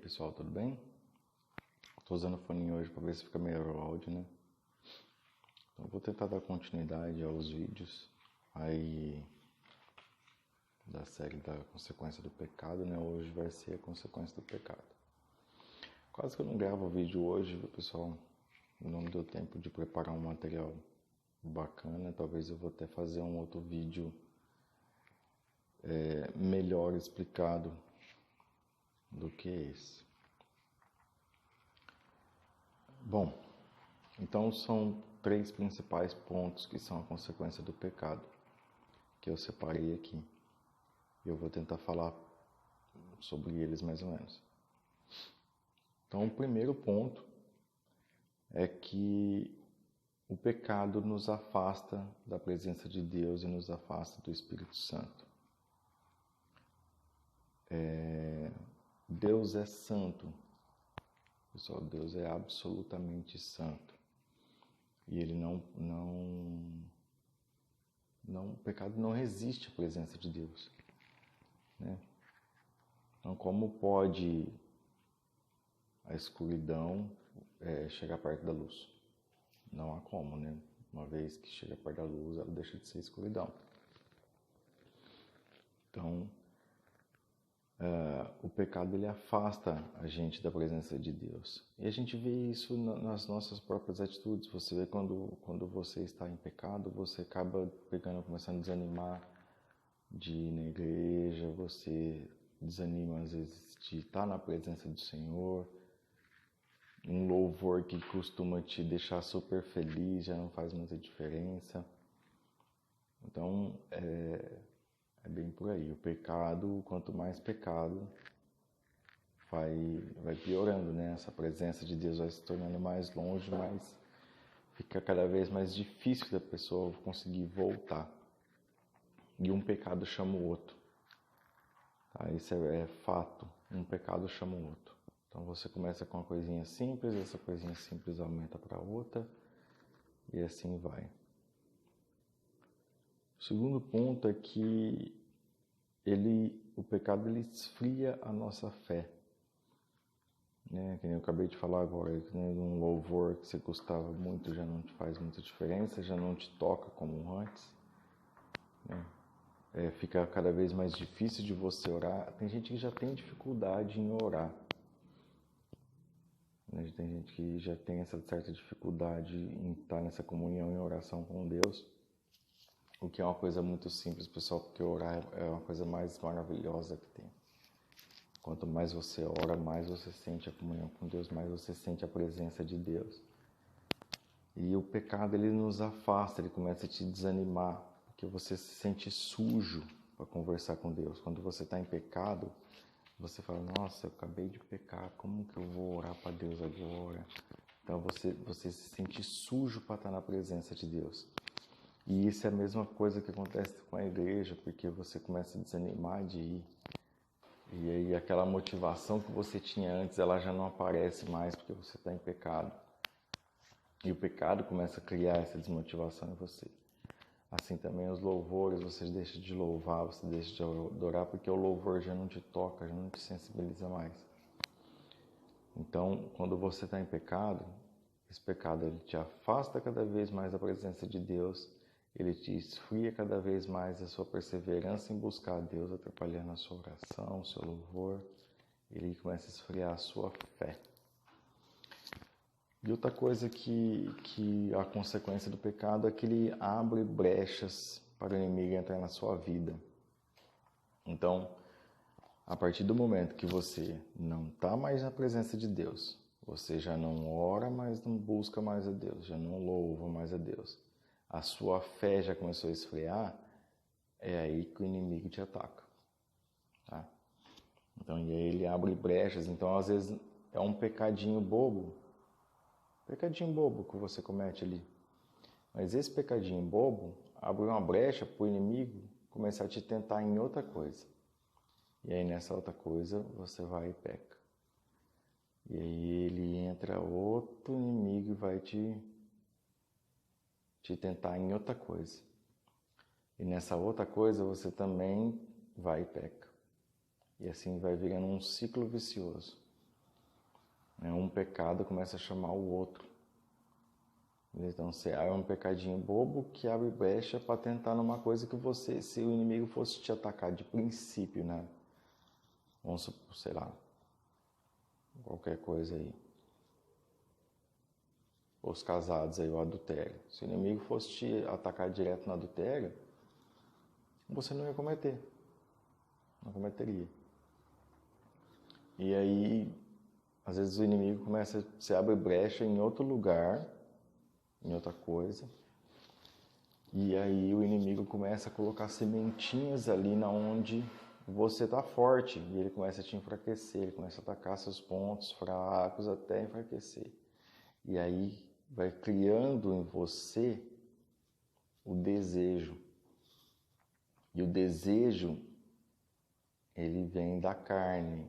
pessoal, tudo bem? Tô usando o fone hoje para ver se fica melhor o áudio, né? Então vou tentar dar continuidade aos vídeos aí da série da consequência do pecado, né? Hoje vai ser a consequência do pecado. Quase que eu não gravo o vídeo hoje, viu, pessoal? Não me deu tempo de preparar um material bacana. Talvez eu vou até fazer um outro vídeo melhor explicado do que esse. Bom, então são 3 principais pontos que são a consequência do pecado, que eu separei aqui. Eu vou tentar falar sobre eles mais ou menos. Então, o primeiro ponto é que o pecado nos afasta da presença de Deus e nos afasta do Espírito Santo. Deus é santo. Pessoal, Deus é absolutamente santo. E ele o pecado não resiste à presença de Deus, né? Então, como pode a escuridão chegar perto da luz? Não há como, né? Uma vez que chega perto da luz, ela deixa de ser escuridão. Então, o pecado ele afasta a gente da presença de Deus. E a gente vê isso nas nossas próprias atitudes. Você vê quando você está em pecado, você acaba começando a desanimar de ir na igreja, você desanima às vezes de estar na presença do Senhor. Um louvor que costuma te deixar super feliz já não faz muita diferença. Então, é bem por aí. O pecado, quanto mais pecado, vai piorando, né? Essa presença de Deus vai se tornando mais longe, mas fica cada vez mais difícil da pessoa conseguir voltar. E um pecado chama o outro. Tá? Isso é fato. Um pecado chama o outro. Então você começa com uma coisinha simples, essa coisinha simples aumenta para outra e assim vai. O segundo ponto é que o pecado ele esfria a nossa fé. Né? Que nem eu acabei de falar agora, que nem um louvor que você gostava muito já não te faz muita diferença, já não te toca como antes. Né? Fica cada vez mais difícil de você orar. Tem gente que já tem dificuldade em orar. Tem gente que já tem essa certa dificuldade em estar nessa comunhão, em oração com Deus, o que é uma coisa muito simples, pessoal, porque orar é uma coisa mais maravilhosa que tem. Quanto mais você ora, mais você sente a comunhão com Deus, mais você sente a presença de Deus. E o pecado, ele nos afasta, ele começa a te desanimar, porque você se sente sujo para conversar com Deus. Quando você está em pecado, você fala, nossa, eu acabei de pecar, como que eu vou orar para Deus agora? Então você se sente sujo para estar na presença de Deus. E isso é a mesma coisa que acontece com a igreja, porque você começa a desanimar de ir. E aí aquela motivação que você tinha antes, ela já não aparece mais porque você está em pecado. E o pecado começa a criar essa desmotivação em você. Assim também os louvores, você deixa de louvar, você deixa de adorar, porque o louvor já não te toca, já não te sensibiliza mais. Então, quando você está em pecado, esse pecado ele te afasta cada vez mais da presença de Deus, ele te esfria cada vez mais a sua perseverança em buscar a Deus, atrapalhando a sua oração, o seu louvor, ele começa a esfriar a sua fé. E outra coisa que a consequência do pecado é que ele abre brechas para o inimigo entrar na sua vida. Então, a partir do momento que você não está mais na presença de Deus, você já não ora mais, não busca mais a Deus, já não louva mais a Deus, a sua fé já começou a esfriar, é aí que o inimigo te ataca. Tá? Então, e aí ele abre brechas. Então, às vezes, é um pecadinho bobo que você comete ali. Mas esse pecadinho bobo abre uma brecha para o inimigo começar a te tentar em outra coisa. E aí nessa outra coisa você vai e peca. E aí ele entra outro inimigo e vai te tentar em outra coisa. E nessa outra coisa você também vai e peca. E assim vai virando um ciclo vicioso. Um pecado começa a chamar o outro. Então, é um pecadinho bobo que abre brecha para tentar numa coisa que você, se o inimigo fosse te atacar de princípio, né? Vamos supor, sei lá, qualquer coisa aí. Os casados aí, o adultério. Se o inimigo fosse te atacar direto no adultério, você não ia cometer. Não cometeria. E aí, às vezes o inimigo começa, se abre brecha em outro lugar, em outra coisa. E aí o inimigo começa a colocar sementinhas ali na onde você está forte. E ele começa a te enfraquecer, ele começa a atacar seus pontos fracos até enfraquecer. E aí vai criando em você o desejo. E o desejo, ele vem da carne.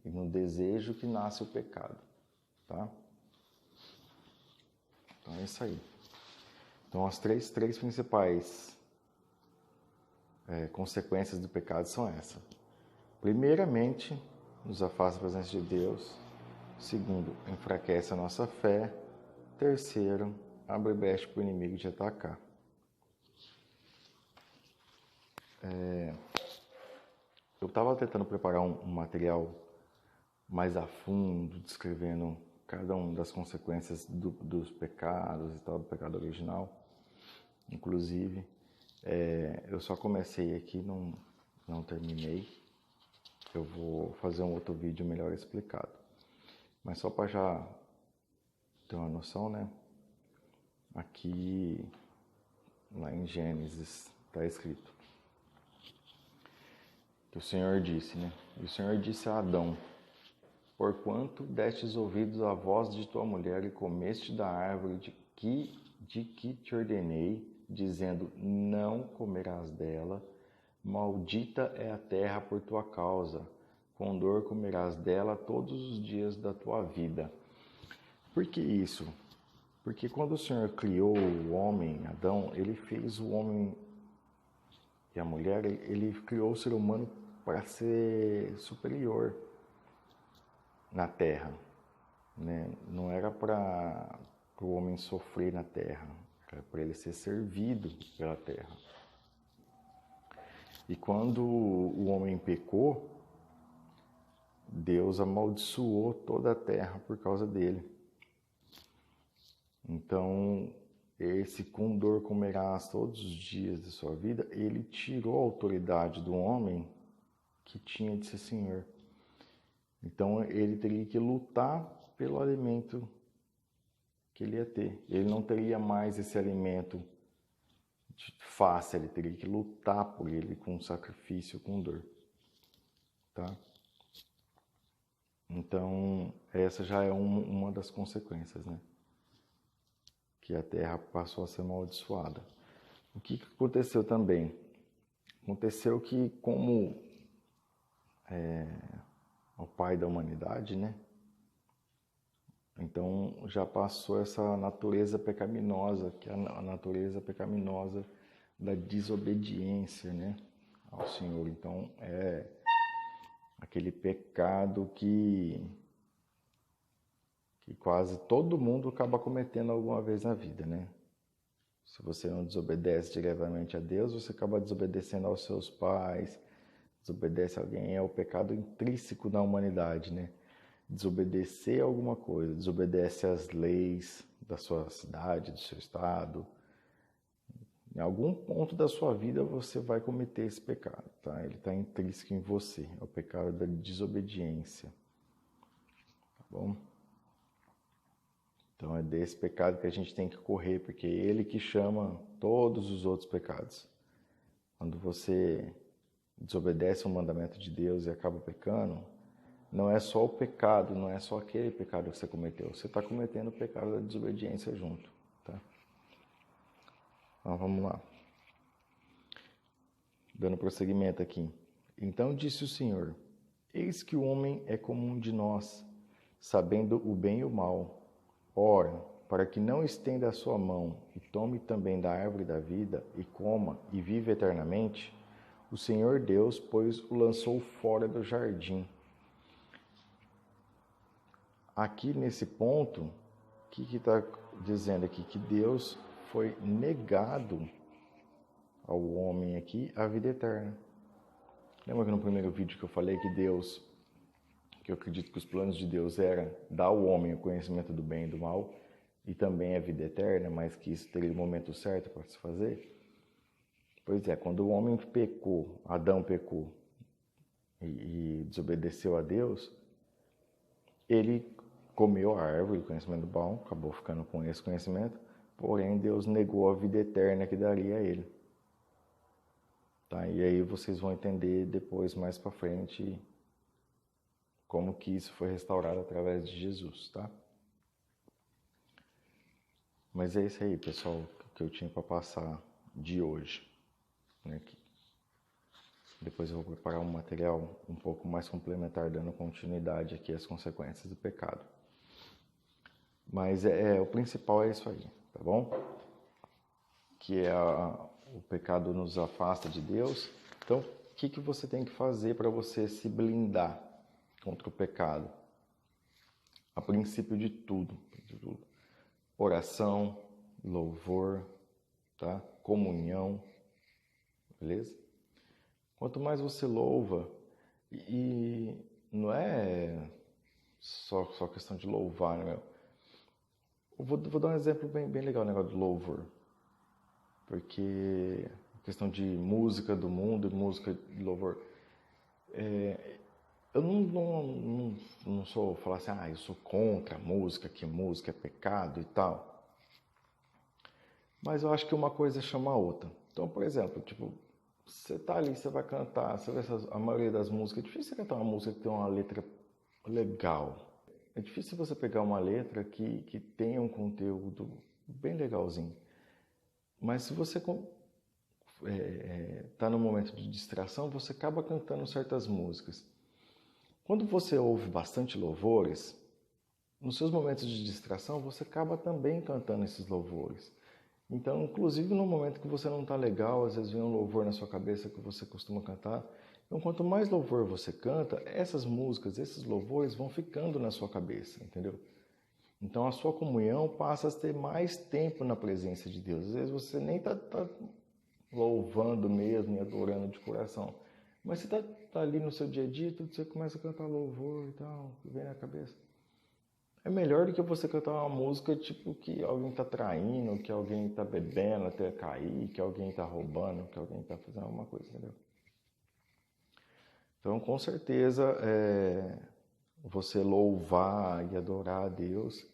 E no desejo que nasce o pecado, tá? Então é isso aí. Então as três principais consequências do pecado são essas. Primeiramente, nos afasta da presença de Deus. Segundo, enfraquece a nossa fé. Terceiro, abre brecha para o inimigo te atacar. Eu estava tentando preparar um material mais a fundo, descrevendo cada uma das consequências dos pecados e tal, do pecado original. Inclusive, eu só comecei aqui, não terminei. Eu vou fazer um outro vídeo melhor explicado. Mas só para já ter uma noção, né? Aqui, lá em Gênesis, está escrito que o Senhor disse, né? E o Senhor disse a Adão: porquanto destes ouvidos à voz de tua mulher e comeste da árvore de que te ordenei, dizendo, não comerás dela, maldita é a terra por tua causa, com dor comerás dela todos os dias da tua vida. Por que isso? Porque quando o Senhor criou o homem, Adão, ele fez o homem e a mulher, ele criou o ser humano para ser superior na terra, né? Não era para o homem sofrer na terra, era para ele ser servido pela terra. E quando o homem pecou, Deus amaldiçoou toda a terra por causa dele. Então, esse com dor comerás todos os dias de sua vida, ele tirou a autoridade do homem que tinha de ser senhor. Então, ele teria que lutar pelo alimento que ele ia ter. Ele não teria mais esse alimento fácil, ele teria que lutar por ele com sacrifício, com dor. Tá? Então, essa já é uma das consequências, né? Que a terra passou a ser amaldiçoada. O que aconteceu também? Aconteceu que, como o pai da humanidade, né? Então já passou essa natureza pecaminosa, que é a natureza pecaminosa da desobediência, né, ao Senhor. Então é aquele pecado que quase todo mundo acaba cometendo alguma vez na vida, né? Se você não desobedece diretamente a Deus, você acaba desobedecendo aos seus pais, desobedece a alguém, é o pecado intrínseco da humanidade, né? Desobedecer a alguma coisa, desobedece às leis da sua cidade, do seu estado. Em algum ponto da sua vida você vai cometer esse pecado, tá? Ele está intrínseco em você, é o pecado da desobediência, tá bom? Então é desse pecado que a gente tem que correr, porque é ele que chama todos os outros pecados. Quando você desobedece o mandamento de Deus e acaba pecando, não é só o pecado, não é só aquele pecado que você cometeu. Você está cometendo o pecado da desobediência junto, tá? Então vamos lá. Dando prosseguimento aqui. Então disse o Senhor: eis que o homem é como um de nós, sabendo o bem e o mal. Ora, para que não estenda a sua mão e tome também da árvore da vida e coma e viva eternamente, o Senhor Deus, pois, o lançou fora do jardim aqui nesse ponto, o que está dizendo aqui? Que Deus foi negado ao homem aqui a vida eterna. Lembra que no primeiro vídeo que eu falei que eu acredito que os planos de Deus eram dar ao homem o conhecimento do bem e do mal e também a vida eterna, mas que isso teria o momento certo para se fazer? Pois é, quando o homem pecou, Adão pecou e desobedeceu a Deus, ele comeu a árvore do conhecimento do bom, acabou ficando com esse conhecimento, porém Deus negou a vida eterna que daria a ele. Tá? E aí vocês vão entender depois, mais para frente, como que isso foi restaurado através de Jesus, tá? Mas é isso aí, pessoal, que eu tinha para passar de hoje. Né? Depois eu vou preparar um material um pouco mais complementar, dando continuidade aqui às consequências do pecado. Mas o principal é isso aí, tá bom? Que o pecado nos afasta de Deus. Então, o que você tem que fazer para você se blindar contra o pecado? A princípio de tudo. Oração, louvor, tá? Comunhão, beleza? Quanto mais você louva, e não é só questão de louvar, né, meu? Eu vou dar um exemplo bem legal, o negócio do louvor. Porque a questão de música do mundo, música de louvor, eu não sou falar assim, eu sou contra a música, que música é pecado e tal. Mas eu acho que uma coisa chama a outra. Então, por exemplo, tipo, você tá ali, você vai cantar, você vê a maioria das músicas, é difícil você cantar uma música que tem uma letra legal. É difícil você pegar uma letra que tenha um conteúdo bem legalzinho. Mas se você está num momento de distração, você acaba cantando certas músicas. Quando você ouve bastante louvores, nos seus momentos de distração, você acaba também cantando esses louvores. Então, inclusive no momento que você não está legal, às vezes vem um louvor na sua cabeça que você costuma cantar. Então, quanto mais louvor você canta, essas músicas, esses louvores vão ficando na sua cabeça, entendeu? Então, a sua comunhão passa a ter mais tempo na presença de Deus. Às vezes você nem está louvando mesmo e adorando de coração. Mas você está ali no seu dia a dia, tudo, você começa a cantar louvor e tal, que vem na cabeça. É melhor do que você cantar uma música tipo que alguém está traindo, que alguém está bebendo até cair, que alguém está roubando, que alguém está fazendo alguma coisa, entendeu? Então, com certeza, você louvar e adorar a Deus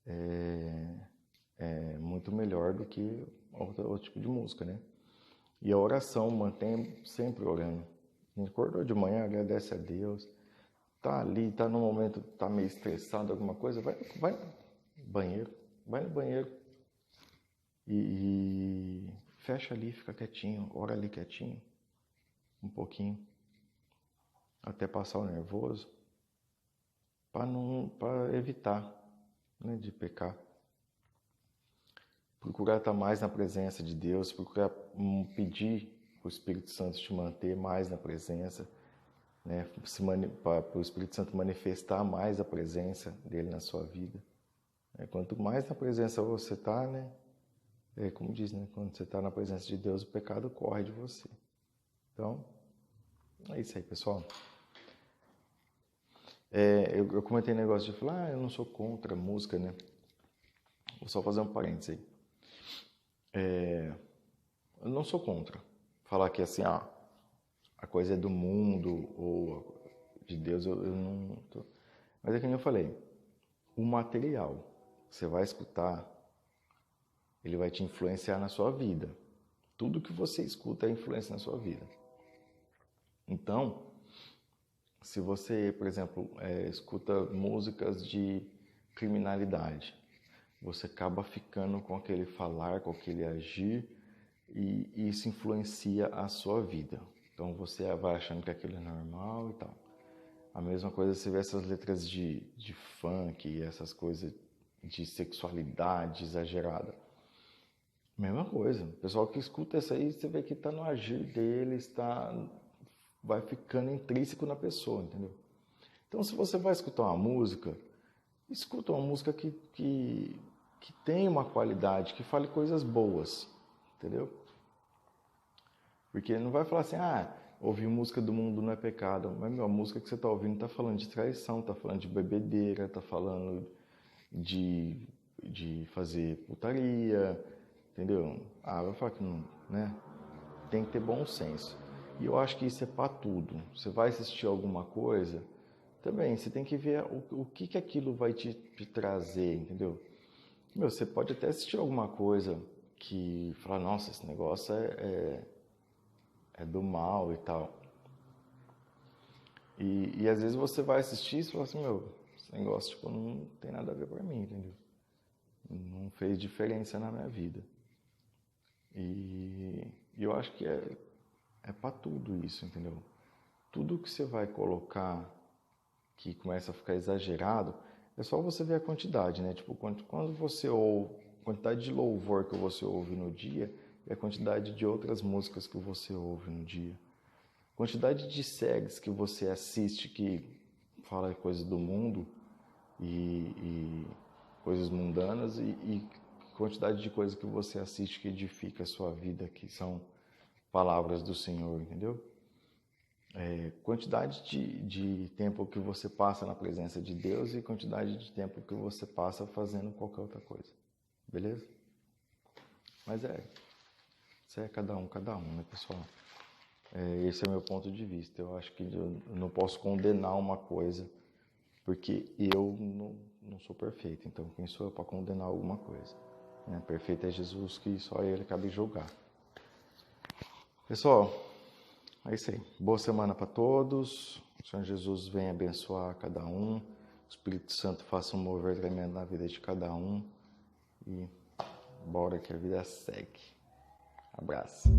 é muito melhor do que outro tipo de música, né? E a oração, mantém sempre orando. Acordou de manhã, agradece a Deus. Tá ali, tá no momento, tá meio estressado, alguma coisa, vai no banheiro e fecha ali, fica quietinho, ora ali quietinho, um pouquinho, até passar o nervoso, para evitar, né, de pecar. Procurar estar mais na presença de Deus, procurar pedir para o Espírito Santo te manter mais na presença, né, para o Espírito Santo manifestar mais a presença dele na sua vida. Quanto mais na presença você está, né, como diz, né, quando você está na presença de Deus, o pecado corre de você. Então, é isso aí, pessoal. Eu comentei negócio de falar, eu não sou contra a música, né? Vou só fazer um parênteses aí. Eu não sou contra falar que assim, a coisa é do mundo ou de Deus, eu não tô. Mas é que nem eu falei, o material que você vai escutar, ele vai te influenciar na sua vida. Tudo que você escuta é influência na sua vida. Então, se você, por exemplo, escuta músicas de criminalidade, você acaba ficando com aquele falar, com aquele agir, e isso influencia a sua vida. Então você vai achando que aquilo é normal e tal. A mesma coisa você vê essas letras de funk, essas coisas de sexualidade exagerada. Mesma coisa. O pessoal que escuta isso aí, você vê que está no agir deles, vai ficando intrínseco na pessoa, entendeu? Então, se você vai escutar uma música escuta uma música que tem uma qualidade, que fale coisas boas, entendeu? Porque não vai falar assim, ouvir música do mundo não é pecado. Mas, a música que você está ouvindo está falando de traição, está falando de bebedeira, está falando de fazer putaria, entendeu? Vai falar que não, né? Tem que ter bom senso. E eu acho que isso é para tudo. Você vai assistir alguma coisa, também você tem que ver o que aquilo vai te trazer, entendeu? Você pode até assistir alguma coisa que fala, nossa, esse negócio é do mal e tal. E às vezes você vai assistir e fala assim, esse negócio tipo, não tem nada a ver pra mim, entendeu? Não fez diferença na minha vida. E eu acho que é pra tudo isso, entendeu? Tudo que você vai colocar que começa a ficar exagerado, é só você ver a quantidade, né? Tipo, quando você ouve, a quantidade de louvor que você ouve no dia e a quantidade de outras músicas que você ouve no dia. Quantidade de séries que você assiste que fala coisas do mundo e coisas mundanas e quantidade de coisas que você assiste que edifica a sua vida, que são palavras do Senhor, entendeu? Quantidade de tempo que você passa na presença de Deus e quantidade de tempo que você passa fazendo qualquer outra coisa, beleza? Mas isso é cada um, né, pessoal? Esse é o meu ponto de vista. Eu acho que eu não posso condenar uma coisa porque eu não sou perfeito. Então, quem sou eu para condenar alguma coisa? Né? Perfeito é Jesus, que só Ele cabe julgar. Pessoal, é isso aí. Boa semana para todos. O Senhor Jesus venha abençoar cada um. O Espírito Santo faça um mover tremendo na vida de cada um. E bora que a vida segue. Abraço.